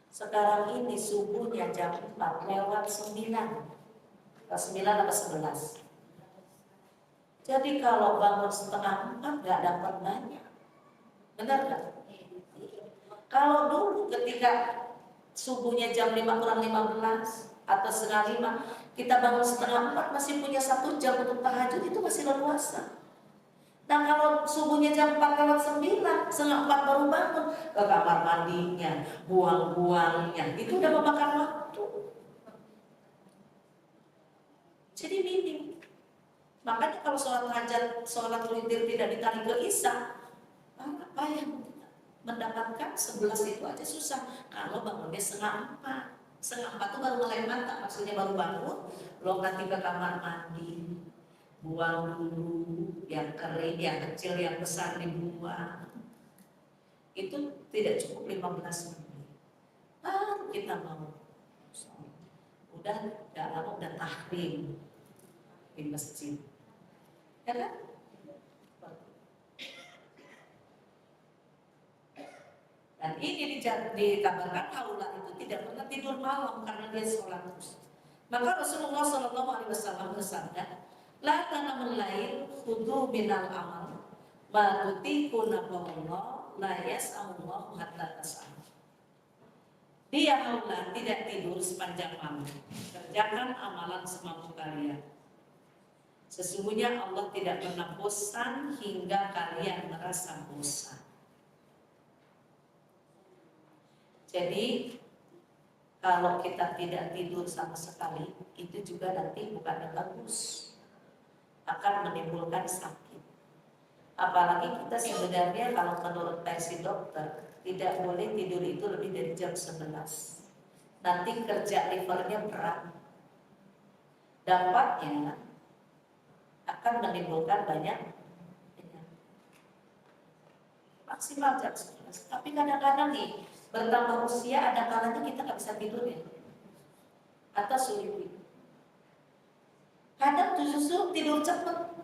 Sekarang ini subuhnya jam 4 lewat 9 atau 9 atau 11. Jadi kalau bangun setengah 4 gak dapat banyak. Benar gak? Kalau dulu ketika subuhnya jam 5 kurang 15 atau setengah 5, kita bangun setengah 4 masih punya 1 jam untuk tahajud, itu masih leluasa. Nah kalau subuhnya jam 4 lewat 9, setengah 4 baru bangun, ke kamar mandinya, buang-buangnya, itu udah memakan waktu. Jadi minim. Makanya kalau sholat hajat, sholat witir tidak ditarik ke isya, apa yang mendapatkan 11 itu aja susah. Kalau bangunnya setengah 4. Setengah 4 itu baru mulai mantap, maksudnya baru bangun, belum nanti ke kamar mandi, buang dulu, yang kering, yang kecil, yang besar dibuang. Itu tidak cukup 15 menit. Kita mau udah gak lama udah tahrim di masjid, ya kan? Dan ini dikabarkan Haula itu tidak pernah tidur malam karena dia sholat terus. Maka Rasulullah SAW bersabda, la tanamul lail khudu minal amal ma tutikuna Allah la yas'alullahu hatta tas'al. Dia Haula tidak tidur sepanjang malam, kerjakan amalan semampu kalian. Sesungguhnya Allah tidak pernah bosan hingga kalian merasa bosan. Jadi kalau kita tidak tidur sama sekali, itu juga nanti bukan bagus, akan menimbulkan sakit. Apalagi kita sebenarnya kalau menurut versi dokter tidak boleh tidur itu lebih dari jam 11. Nanti kerja livernya berat. Dampaknya akan menimbulkan banyak maksimal jam 11. Tapi kadang-kadang nih bertambah usia ada kalanya kita nggak bisa tidur ya, atau sulit. Kadang justru tidur cepat,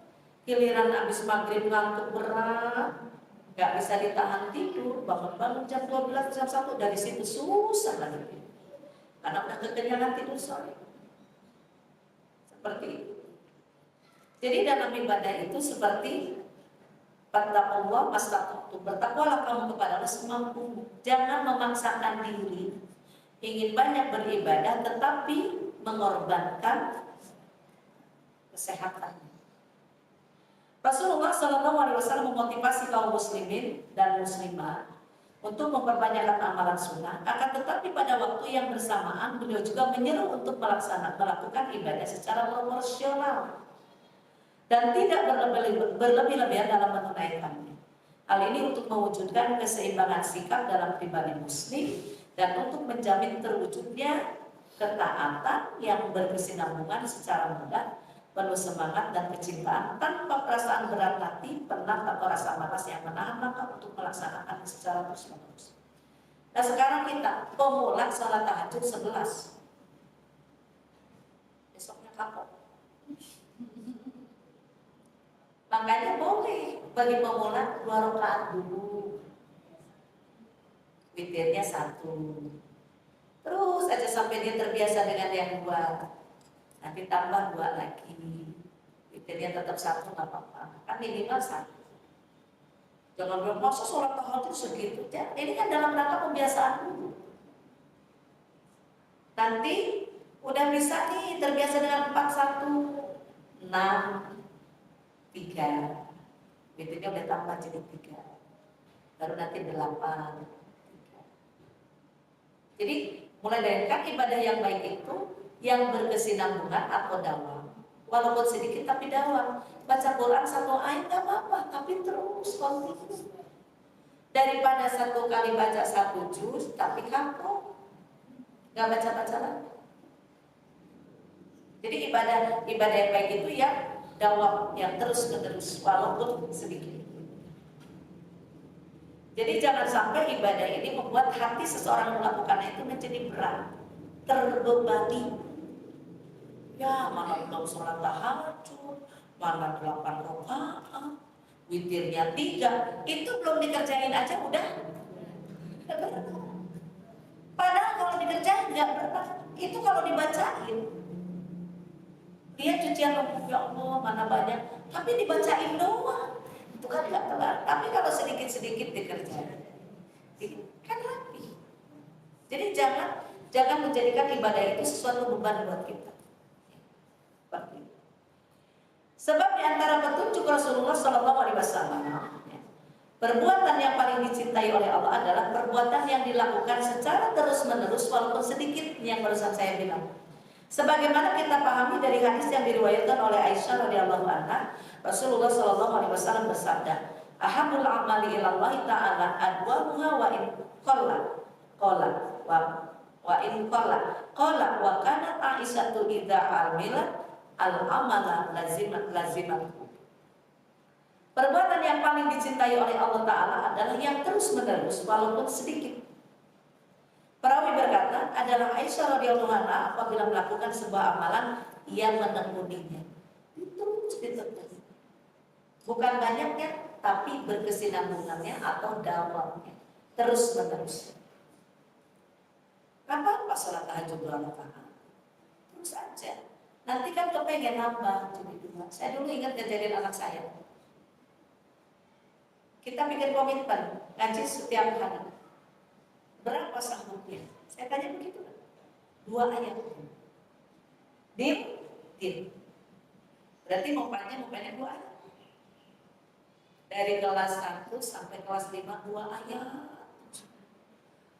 giliran habis maghrib ngantuk berat, nggak bisa ditahan tidur, bangun-bangun jam 12, jam 1, dari situ susah lagi. Karena udah kekenyangan tidur sore. Seperti itu. Jadi dalam ibadah itu seperti Fattaqullaha mastata'tum, bertakwalah kamu kepada Allah semampumu. Jangan memaksakan diri ingin banyak beribadah tetapi mengorbankan kesehatan. Rasulullah SAW memotivasi kaum muslimin dan muslimah untuk memperbanyakkan amalan sunnah. Akan tetapi pada waktu yang bersamaan beliau juga menyeru untuk melakukan ibadah secara proporsional dan tidak berlebih-lebihan dalam menunaikannya. Hal ini untuk mewujudkan keseimbangan sikap dalam pribadi muslim dan untuk menjamin terwujudnya ketaatan yang berkesinambungan secara mudah, penuh semangat dan kecintaan tanpa perasaan berat hati, penat atau rasa malas yang menahan langkah untuk melaksanakan secara terus-menerus. Nah sekarang kita pemula sholat tahajud 11, besoknya kapok. Makanya boleh bagi pemula 2 rakaat dulu, witirnya 1, terus aja sampai dia terbiasa dengan yang 2, nanti tambah 2 lagi, witirnya tetap 1 nggak apa-apa, kan minimal 1. Jangan bilang masa sholat tahajud segitu ya, ini kan dalam rangka pembiasaan dulu. Nanti udah bisa nih terbiasa dengan 4, 1, 6, 3, witirnya udah tambah jadi 3, baru nanti 8, 3. Jadi mulai dari kan ibadah yang baik itu yang berkesinambungan atau dawam, walaupun sedikit tapi dawam. Baca Quran 1 ayat gak apa-apa, tapi terus kontinu. Daripada 1 kali baca 1 juz tapi kapok, gak baca-baca lagi. Jadi ibadah yang baik itu ya dawam, yang terus-menerus walaupun sedikit. Jadi jangan sampai ibadah ini membuat hati seseorang melakukannya itu menjadi berat, terbebani. Ya mana belum sholat tahajud, mana 8 rakaat, witirnya 3, itu belum dikerjain aja udah berat. Padahal kalau dikerjain nggak berat, itu kalau dibacain. Dia cucian ya Allah mana banyak, tapi dibacain doang, itu kan nggak kelar. Tapi kalau sedikit-sedikit dikerjain, kan rapi. Jadi jangan menjadikan ibadah itu sesuatu beban buat kita. Sebab di antara petunjuk Rasulullah SAW, perbuatan yang paling dicintai oleh Allah adalah perbuatan yang dilakukan secara terus-menerus walaupun sedikit, yang barusan saya bilang. Sebagaimana kita pahami dari hadis yang diriwayatkan oleh Aisyah radhiyallahu anha, Rasulullah SAW bersabda, "Ahabul amali ilallahi ta'ala adwamuha wa in qalla wa in qalla qala wa kanat Aisyatu idza amilat al-amala lazimat. Perbuatan yang paling dicintai oleh Allah Ta'ala adalah yang terus menerus walaupun sedikit. Perawi berkata adalah Aisyah radhiyallahu anha apabila melakukan sebuah amalan ia menekuninya. Terus diterus. Bukan banyaknya tapi berkesinambungannya atau dawamnya. Terus menerus. Apa salat tahajud 2 rakaat? Terus aja. Nanti kan kepengen nambah jadi 2. Saya dulu ingat kejadian anak saya. Kita bikin komitmen ngaji setiap hari. Berapa sanggupnya? Saya tanya begitu kan? 2 ayat. Deal. Berarti mukanya 2 ayat. Dari kelas 1 sampai kelas 5 2 ayat.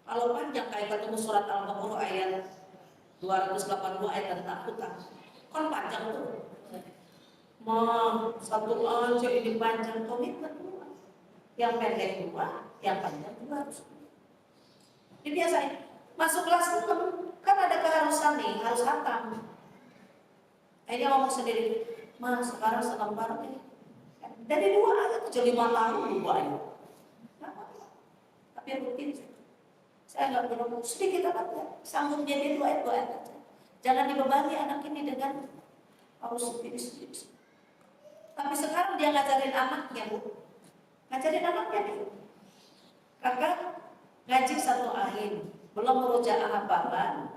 Kalau panjang kayak ketemu surat Al-Baqarah ayat 282 ayat tentang hutang. Kan panjang tuh. Satu aja ini panjang komitmen. Yang pendek 2, yang panjang 2 harus. Ini biasanya masuk kelas 6 kan ada keharusan nih, harus hatam. Akhirnya ngomong sendiri, Mas sekarang selembar nih. Dari 2 ayat aja 5 tahun 2 ayat. Tapi rutin saya nggak beromong sedikit apa sanggup jadi 2 ayat aja. Jangan dibebani anak ini dengan harus sedikit. Tapi sekarang dia ngajarin anaknya, Bu. Ngajarin anaknya nih. Kakak ngaji 1 ain, belum merujaah hafalan.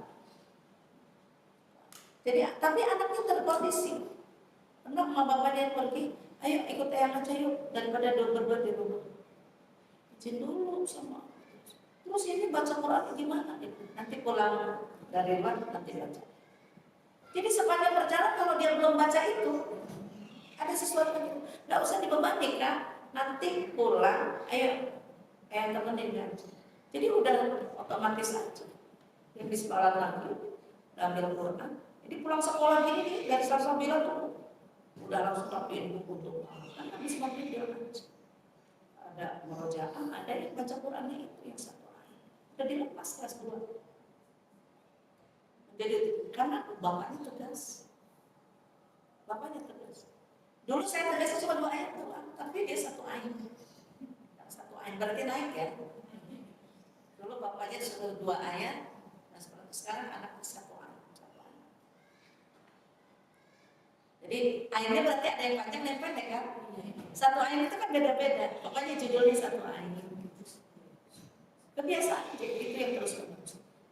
Jadi, tapi anaknya terkondisi. Pernah sama bapaknya pergi, ayo ikut eyang aja yuk, daripada berbuat di rumah. Izin dulu sama. Terus ini baca Quran gimana? Nanti pulang dari luar nanti baca. Jadi sepanjang perjalanan kalau dia belum baca itu, ada sesuatu yang nggak usah dibebani kan? Nanti pulang, ayo temenin kan. Jadi udah otomatis aja. Yang di sekolah lagi, ambil Quran. Jadi pulang sekolah gini nih, dari Salsabila tuh udah langsung rapiin buku tuh. Kan habis maghrib dia baca. Ada murojaah, ada yang baca Qurannya itu yang 1 ayat. Udah dilepas kelas 2. Jadi karena bapaknya tegas. Dulu saya tegasnya cuma 2 ayat doang, tapi dia 1 ayat. 1 ayat berarti naik ya. Dulu bapaknya suruh 2 ayat, nah sekarang anaknya 1 ayat. Jadi ayatnya berarti ada yang panjang dan pendek kan? 1 ayat itu kan beda-beda. Pokoknya judulnya 1 ayat. Kebiasaan jadi itu yang terus menerus.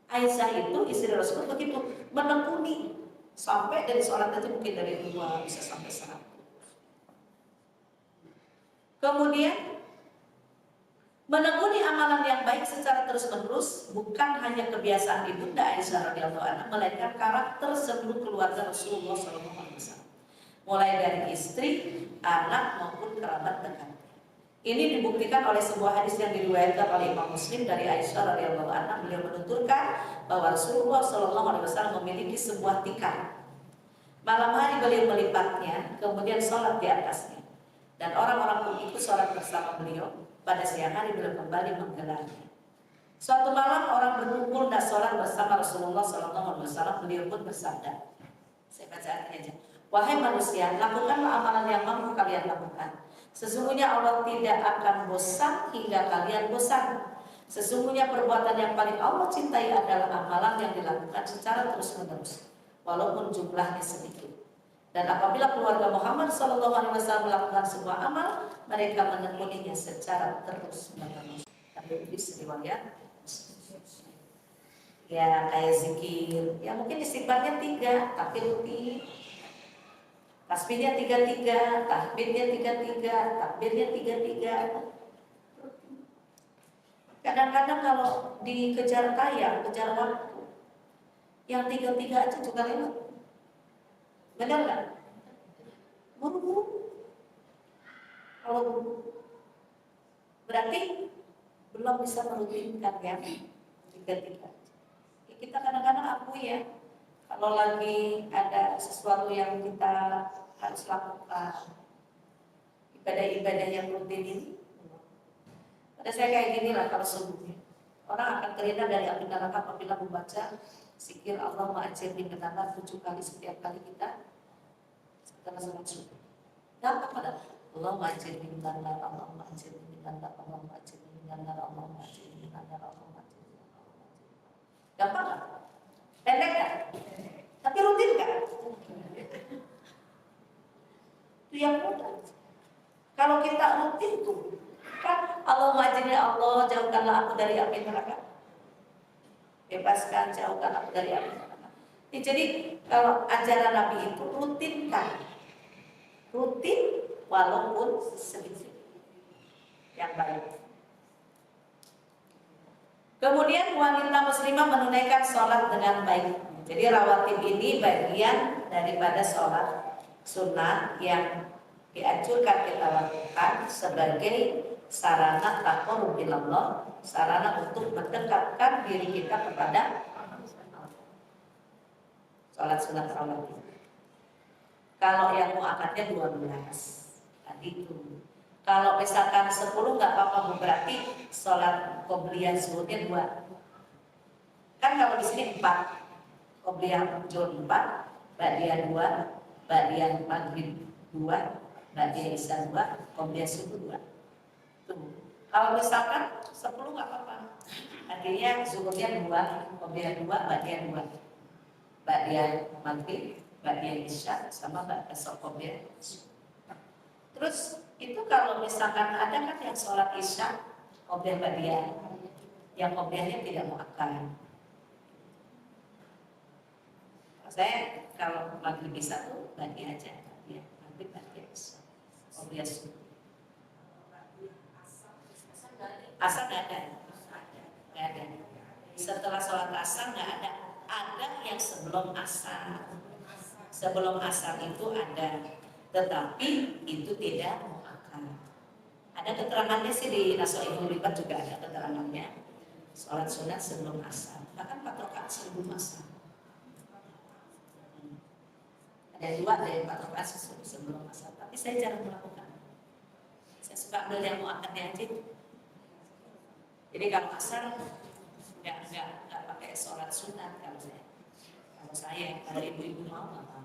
Aisyah itu istri Rasul begitu menekuni sampai dari sholat aja mungkin dari 2 bisa sampai 100. Kemudian menekuni amalan yang baik secara terus-menerus bukan hanya kebiasaan ibunda Aisyah radhiyallahu anha, melainkan karakter seluruh keluarga Rasulullah SAW. Mulai dari istri, anak maupun kerabat dekat. Ini dibuktikan oleh sebuah hadis yang diriwayatkan oleh Imam Muslim dari Aisyah radhiyallahu anha. Beliau menuturkan bahwa Rasulullah SAW memiliki sebuah tikar. Malam hari beliau melipatnya, kemudian sholat di atasnya. Dan orang-orang pun ikut sholat bersama beliau. Pada siang hari beliau kembali menggelarnya. Suatu malam orang berkumpul dan sholat bersama Rasulullah SAW. Beliau pun bersabda, saya baca artinya aja. Wahai manusia, lakukanlah amalan yang mampu kalian lakukan. Sesungguhnya Allah tidak akan bosan hingga kalian bosan. Sesungguhnya perbuatan yang paling Allah cintai adalah amalan yang dilakukan secara terus-menerus, walaupun jumlahnya sedikit. Dan apabila keluarga Muhammad SAW melakukan sebuah amal, mereka menekuninya secara terus-menerus. Tapi riwayat ya kayak zikir, ya mungkin istighfarnya 3, tapi rutin. Tasbihnya 33, tahmidnya 33, takbirnya 33. Kadang-kadang kalau dikejar tayang, kejar waktu, yang 33 aja juga lewat. Benar nggak? Buru-buru. Kalau buru, berarti belum bisa merutinkan yang 33. Kita kadang-kadang akui ya, kalau lagi ada sesuatu yang kita harus lakukan, ibadah-ibadah yang rutin ini, pada saya kayak gini lah kalau subuhnya. Orang akan terhindar dari api neraka apabila membaca zikir Allahumma ajirni minan nar 7 kali setiap kali kita Karena sholat subuh. Gampang pada Allah majid minan nar, Allah majid minan nar, Allah majid minan nar, Allah majid minan nar, Allah majid minan nar. Gampang nggak? Pendek kan? Tapi rutin kan? Itu yang mudah. Kalau kita rutin tuh, kan Allah majid ya Allah, jauhkanlah aku dari api neraka. Bebaskan, jauhkan aku dari api neraka. Jadi kalau ajaran Nabi itu rutinkan. Rutin walaupun sedikit yang baik. Kemudian wanita muslimah menunaikan sholat dengan baik. Jadi rawatib ini bagian daripada sholat sunnah yang dianjurkan kita lakukan sebagai sarana taqarrub ilallah, sarana untuk mendekatkan diri kita kepada sholat sunat rawatib. Kalau yang muakkadnya 12 tadi itu. Kalau misalkan 10 nggak apa-apa, berarti sholat qobliyah zuhurnya 2. Kan kalau di sini 4, qobliyah zuhur 4, ba'diyah 2, ba'diyah maghrib 2, ba'diyah isya 2, qobliyah subuh 2. Tuh. Kalau misalkan 10 nggak apa-apa, artinya zuhurnya 2, qobliyah 2, ba'diyah 2, ba'diyah maghrib, ba'diyah isya sama ba'diyah qobliyah. Terus itu kalau misalkan ada kan yang sholat isya qobliyah ba'diyah, yang qobliyahnya tidak muakkad. Saya kalau maghrib isya tuh ba'diyah aja, ya maghrib ba'diyah isya, qobliyah subuh. Asar nggak ada, nggak ada. Setelah sholat asar nggak ada. Ada yang sebelum asar. Sebelum asar itu ada, tetapi itu tidak muakkad. Ada keterangannya sih di Nasoihul Ribat juga ada keterangannya. Sholat sunat sebelum asar, bahkan 4 rakaat sebelum asar. Ada 2 dari 4 rakaat sebelum asar, tapi saya jarang melakukan. Saya suka ambil yang muakkadnya aja. Jadi kalau asar nggak pakai sholat sunat kalau saya. Kalau ibu-ibu mau nggak apa-apa.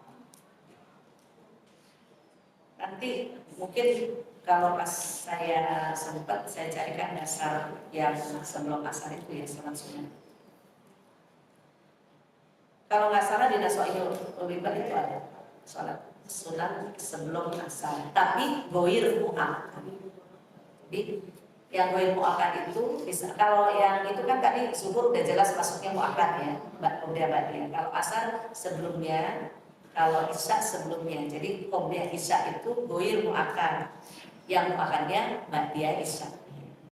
Nanti mungkin kalau pas saya sempat saya carikan dasar yang sebelum asar itu ya sholat sunat. Kalau nggak salah di Nasoihul Ribat itu ada sholat sunat sebelum asar, tapi goir muakkad. Jadi yang goir muakkad itu bisa, kalau yang itu kan tadi zuhur udah jelas masuknya muakkad ya, qobliyah ba'diyah. Kalau asar sebelumnya, kalau isya sebelumnya. Jadi qobliyah isya itu goir muakkad, yang muakkadnya ba'diyah isya.